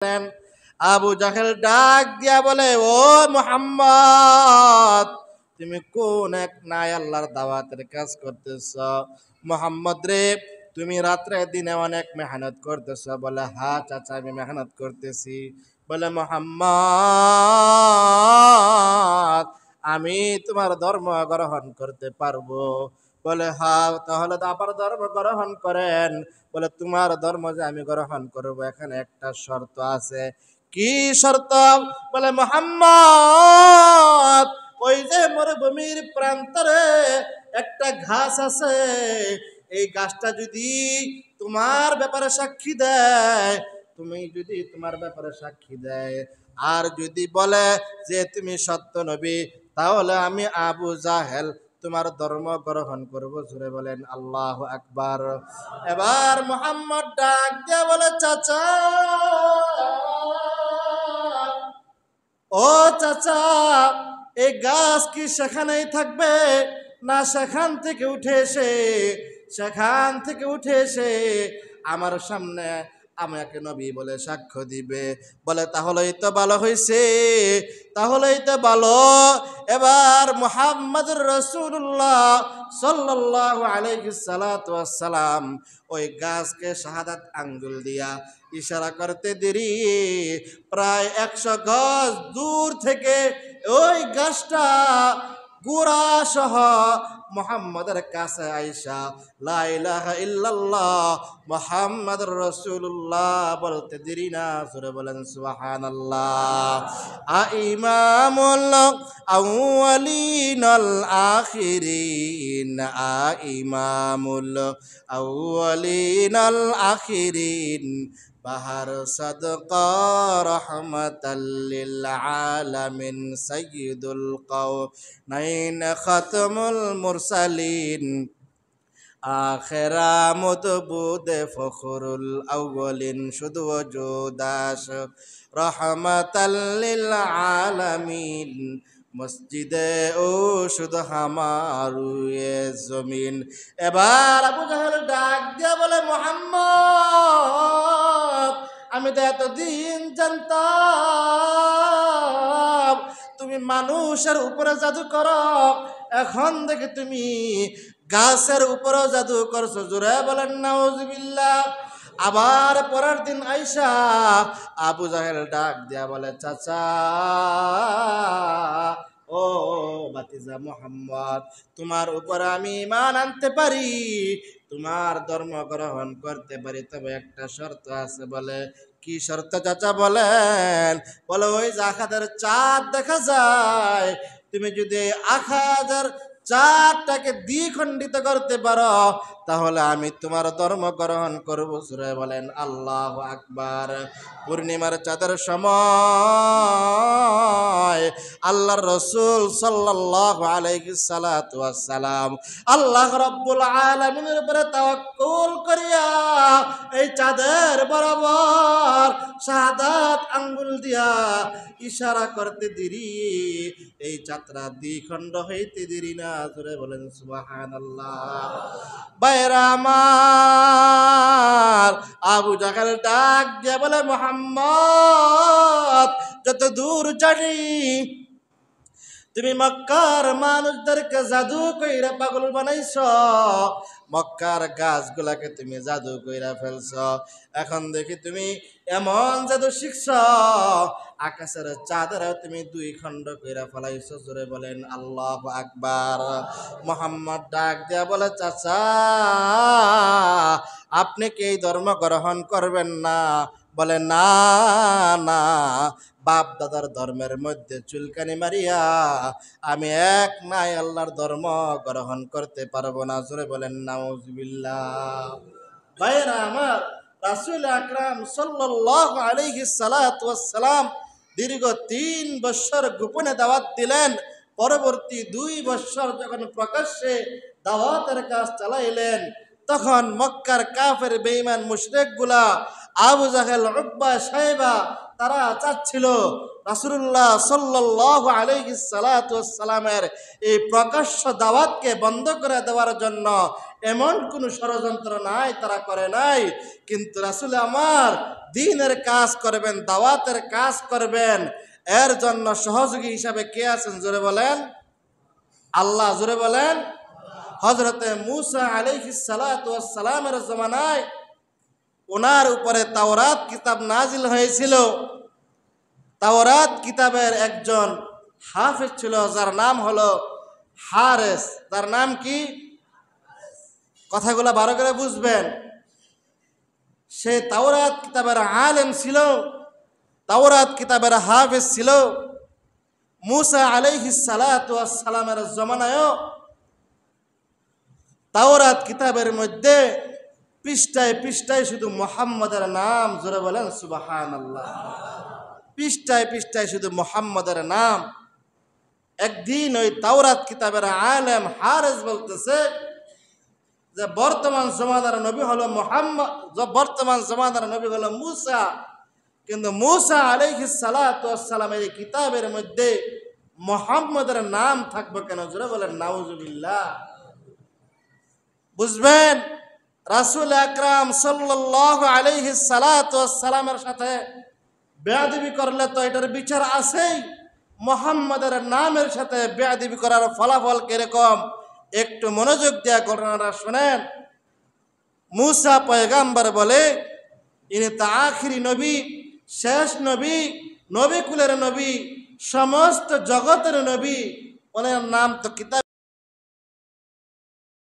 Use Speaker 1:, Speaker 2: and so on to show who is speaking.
Speaker 1: আবু জাহেল ডাক দিয়া বলে, ও মুহাম্মদ, তুমি কোন এক নাই আল্লাহর দাওয়াতের কাজ করতেছ? মুহাম্মদ রে, তুমি রাত্রে দিনে অনেক মেহনত করতেছ। বলে, হ্যাঁ চাচা, আমি মেহনত করতেছি। বলে, মুহাম্মদ, আমি তোমার ধর্ম গ্রহণ করতে পারবো? বলে, হ্যাঁ, তাহলে তো আবার ধর্ম গ্রহণ করেন। বলে, তোমার ধর্ম যে আমি গ্রহণ করবো, এখানে একটা শর্ত আছে। কি শর্ত? বলে, মুহাম্মদ, ওই যে মরুভূমির প্রান্তরে একটা ঘাস আছে, এই গাছটা যদি তোমার ব্যাপারে সাক্ষী দেয়, তুমি যদি তোমার ব্যাপারে সাক্ষী দেয়, আর যদি বলে যে তুমি সত্য নবী, তাহলে আমি আবু জাহেল তোমার ধর্ম গ্রহণ করব। জোরে বলেন আল্লাহু আকবার। এবার মুহাম্মদ ডাক দিয়ে বলে, চাচা, ও চাচা, এই গাছ কি সেখানেই থাকবে, না সেখান থেকে উঠে এসে আমার সামনে আমাকে নবী বলে সাক্ষ্য দিবে? বলে, তাহলেই তো ভালো হয়েছে, তাহলেই তো ভালো। এবার মুহাম্মদুর রাসূলুল্লাহ সাল্লাল্লাহু আলাইহি সাল্লাতু ওয়াসসালাম ওই গাছকে শাহাদাত আঙ্গুল দিয়া ইশারা করতে দেরি, প্রায় 100 গজ দূর থেকে ওই গাছটা গোড়া সহ মুহাম্মদের কাছে আইসা লা ইলাহা ইল্লাল্লাহ মুহাম্মাদুর রাসূলুল্লাহ বলতে দেরি না। জোরে বলেন সুবহানাল্লাহ। ইমামুল আউয়ালিন আল আখিরিন, ইমামুল আউয়ালিন আল আখিরিন, বাহার সাদকা রহমাতাল লিল আলামিন, সাইয়্যিদুল কাওনাইন খাতামুল মুরসালিন, আখেরা মুতবুদে ফখরুল আউয়ালিন, শুধু ওজুদাস রহমাতাল লিল আলামিন, মসজিদে ও শুধু হামারু এ জমিন। এবার আবু জাহেল ডাক দিয়ে বলে, মুহাম্মদ, আমি তো এতদিন জানতাম তুমি মানুষের উপরে জাদু করো, এখন দেখে তুমি গাছের উপরেও জাদু করছো। জোরে বলেন নাউজুবিল্লাহ। আবার পরের দিন আইসা আবু জাহেল ডাক দিয়া বলে, চাচা, ও বাতিজা মুহাম্মদ, তোমার উপর আমি ঈমান আনতে পারি, তোমার ধর্ম গ্রহণ করতে পারি, তবে একটা শর্ত আছে। বলে, কি শর্ত চাচা বলেন? বলে, ওই যে আখাদের চাঁদ দেখা যায়, তুমি যদি আখাদের চাঁদটাকে দ্বিখণ্ডিত করতে পারো, তাহলে আমি তোমার ধর্ম গ্রহণ করবো। সূরা বলেন আল্লাহু আকবার। পূর্ণিমার চাঁদের সময় আল্লাহর রাসূল সাল্লাল্লাহু আলাইহি সাল্লাতু ওয়াসসালাম আল্লাহ রাব্বুল আলামিনের উপরে তাওয়াক্কুল করিয়া এই চাঁদের বরাবর শাহাদাত আঙ্গুল দিয়া ইশারা করতে দেরি, এই যাত্রা দ্বিখণ্ড হইতে দেরি না। জোরে বলেন সুবহানাল্লাহ। বাইরা আমার, আবু জাহেল ডাক দিয়ে বলে, মুহাম্মদ, যত দূর জানি তুমি মক্কার মানুষদেরকে জাদু কইরা পাগল বানাইছ, মক্কার গাছগুলাকে তুমি জাদু কইরা ফেলছ। এখন দেখি তুমি এমন জাদু শিখছ, আকাশের চাঁদেরও তুমি 2 খণ্ড কইরা ফেলাইছ। জোরে বলেন আল্লাহু আকবার। মুহাম্মদ ডাক দিয়া বলে, চাচা, আপনি কি এই ধর্ম গ্রহণ করবেন না? বলে, না না, বাপ দাদার ধর্মের মধ্যে চুলকানি মারিয়া আমি এক নাই আল্লাহর ধর্ম গ্রহণ করতে পারবো না। জোরে বলেন নাউজুবিল্লাহ। ভাইরা আমার, রাসূল আকরাম সাল্লাল্লাহু আলাইহি সাল্লাতু ওয়াসসালাম দীর্ঘ 3 বছর গোপনে দাওয়াত দিলেন। পরবর্তী 2 বছর যখন প্রকাশ্যে দাওয়াতের কাজ চালাইলেন, তখন মক্কার কাফের বেঈমান মুশরিকগুলা আবু জাহেল, উকবা, শাইবা তারা চাচ্ছিল রাসূলুল্লাহ সাল্লাল্লাহু আলাইহি সাল্লাতু ওয়াসসালামের এই প্রকাশ্য দাওয়াতকে বন্ধ করে দেওয়ার জন্য এমন কোন ষড়যন্ত্র নাই, তারা করে নাই। কিন্তু রাসূল আমার দ্বীনের কাজ করবেন, দাওয়াতের কাজ করবেন, এর জন্য সহযোগী হিসাবে কে আছেন জোরে বলেন? আল্লাহ। জোরে বলেন? হযরতে মূসা আলাইহিস সালাতু ওয়াস সালামের জামানায় ওনার উপরে তাওরাত কিতাব নাজিল হয়েছিল। তাওরাত কিতাবের একজন হাফেজ ছিল যার নাম হলো হারেস। তার নাম কি? কথাগুলো ভালো করে বুঝবেন। সে তাওরাত কিতাবের আলেম ছিল, তাওরাত কিতাবের হাফেজ ছিল। মূসা আলাইহিস সালাতু ওয়াস সালামের জামানায়ও তাওরাত কিতাবের মধ্যে পৃষ্ঠায় পৃষ্ঠায় শুধু মুহাম্মদের নাম, জোরে বলেন সুবহানাল্লাহ। পৃষ্ঠায় পৃষ্ঠায় শুধু মুহাম্মদের নাম। একদিন ওই তাওরাত কিতাবের আলেম হারেস বলতেছে যে বর্তমান জমানার নবী হলো মুহাম্মদ, বর্তমান জমানার নবী হলো মূসা, কিন্তু মূসা আলাইহিস সালাতু ওয়াস সালামের এই কিতাবের মধ্যে মুহাম্মদের নাম থাকবে কেন? জোরে বলেন নাউজুবিল্লাহ। বুঝবেন, রাসূল আকরাম সাল্লাল্লাহু আলাইহি সাল্লাতু ওয়াস সালামের সাথে বেয়াদবি করলে তো এটার বিচার আছেই। মুহাম্মাদের নামের সাথে বেয়াদবি করার ফলাফল কিরকম একটু মনোযোগ দিয়ে ঘটনাটা শুনেন। মূসা পয়গাম্বর বলে ইনি তা আখিরি নবী, শেষ নবী, নবী কুলের নবী, সমস্ত জগতের নবী। ওনার নাম তো কিতাব